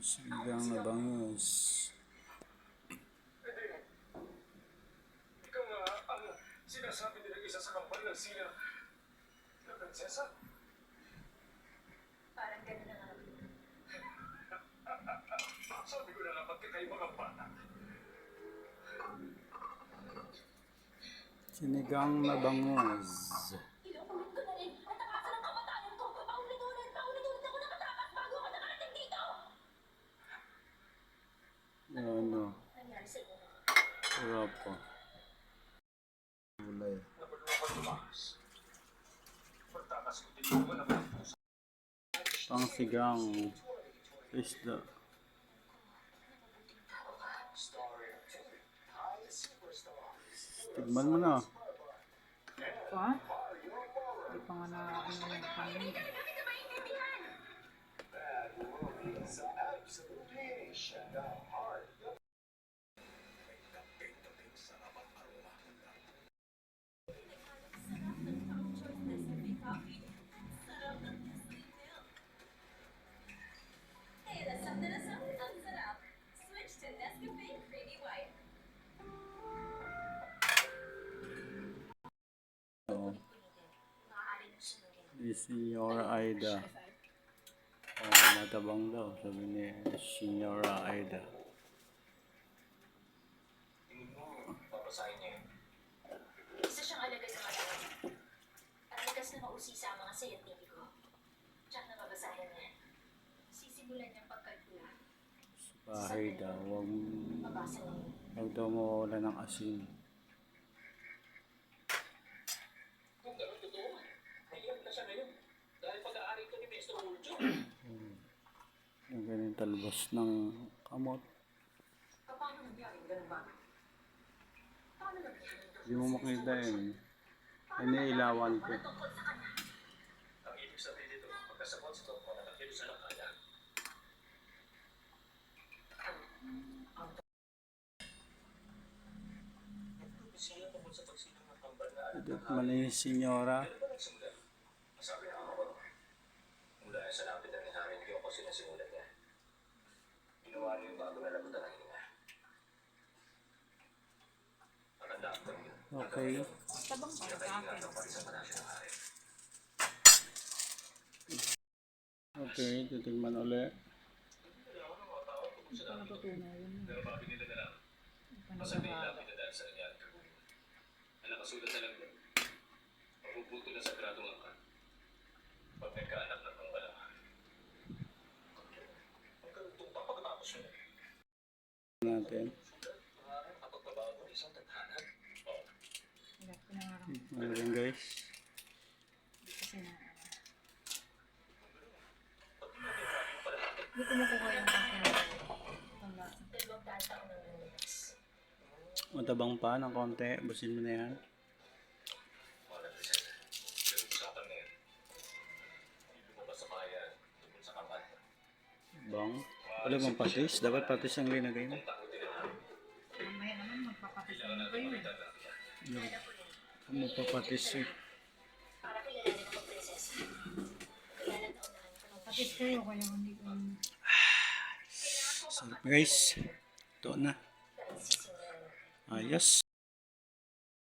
Sinigang na bangus. Ikaw nga ang sinasabi nila isa sa kampal ng sila na prinsesa. Parang gano'n na nga. Sabi ko na lang pagkakaiba kang bata. Sinigang na bangus. Inuulit ko na rin at takasan ang kamatayan ko. Paulit-ulit ako nakatakas bago ako nakarating dito. Ano? Nangyari sa inyo. Sarap po. Gulay. Napaglukan tumakas. Pagtakas ko din naman ang puso. Pangsigang isda. Tigman mo na. Pa? Hindi pa nga na ano yung kanin. Lasap na lasap, ang sarap. Switch to Nescafe Creamy White. Oh, Maaari nang sunugin. si Señora Aida. Oh, matabang daw, sabi ni Señora Aida. Tingin mo, papasahin niya yun. Isa siyang alagad ng alawan. At likas na mausisa ang mga siyentipiko. Tiyak na mabasahin niya. Sisimulan niyang pagkalkula. Sa bahay daw, Mabasa niya yun. huwag daw mawawala ng asin. Kung gano'n totoo, naiyak na siya ngayon. Dahil pag-aari ko ni Mr. Uljo. Yung ganyan talbos ng kamot. Paano nangyari ganun ba? Paano nangyari? Hindi mo makita yun. Iniilawan ko. Tungkol sa kanya. Ang ibig sabihin dito, pagkasabot sa toko na nakilos sa lakaya. Nagpropesiya tungkol sa pagsilang ng kambal na anak ng Mali ni Señora. Ano ba nagsimula? Masabi na ako. Mula sa lapit ng hari ni Yoko sinasimulan niya. Ginawa niyo yung bago na labutan ng hininga. Ang anak ng yun. Okay. Tabang para sa akin. Pinakaingatan pa rin sa palasyo ng hari. Okay, titigman ulit. Hindi pa natutunaw yun. Pero babi nila na lang. Hindi pa Masabi nila nagbabago. pinadaan sa nangyari kagabi. Ang nakasulat na lang doon. Mapupunto na sa gradong angkan. Pag nagkaanak ng kambala. Magkaruntong pa pagkatapos yun. Natin. Ang pagbabago ng isang tadhana. Oo. Hirap ko na nga lang. Ano rin guys? Hindi kasi na. Pag di natin maraming palahati. Hindi ko makuha yung aking tanda. 2 taon nang lumipas. Matabang pa ng konti. Busin mo na yan. Mga prinsesa. Pero usapan na yun. Hindi lumabas sa bayan tungkol sa kambal. Bang. Wala bang patis? Dapat patis ang linagay mo. Ang takot din ang hari. Mamaya naman magpapatis Kailangan naman natin kayo. makita lang yan. Kaya ko rin. Magpapatis eh. Para kilalanin ako, prinsesa. Kaya lang naunahan ko ng Patis kayo kaya hindi ko Sarap guys. Ito na. dahil sisimulan natin. Ayos.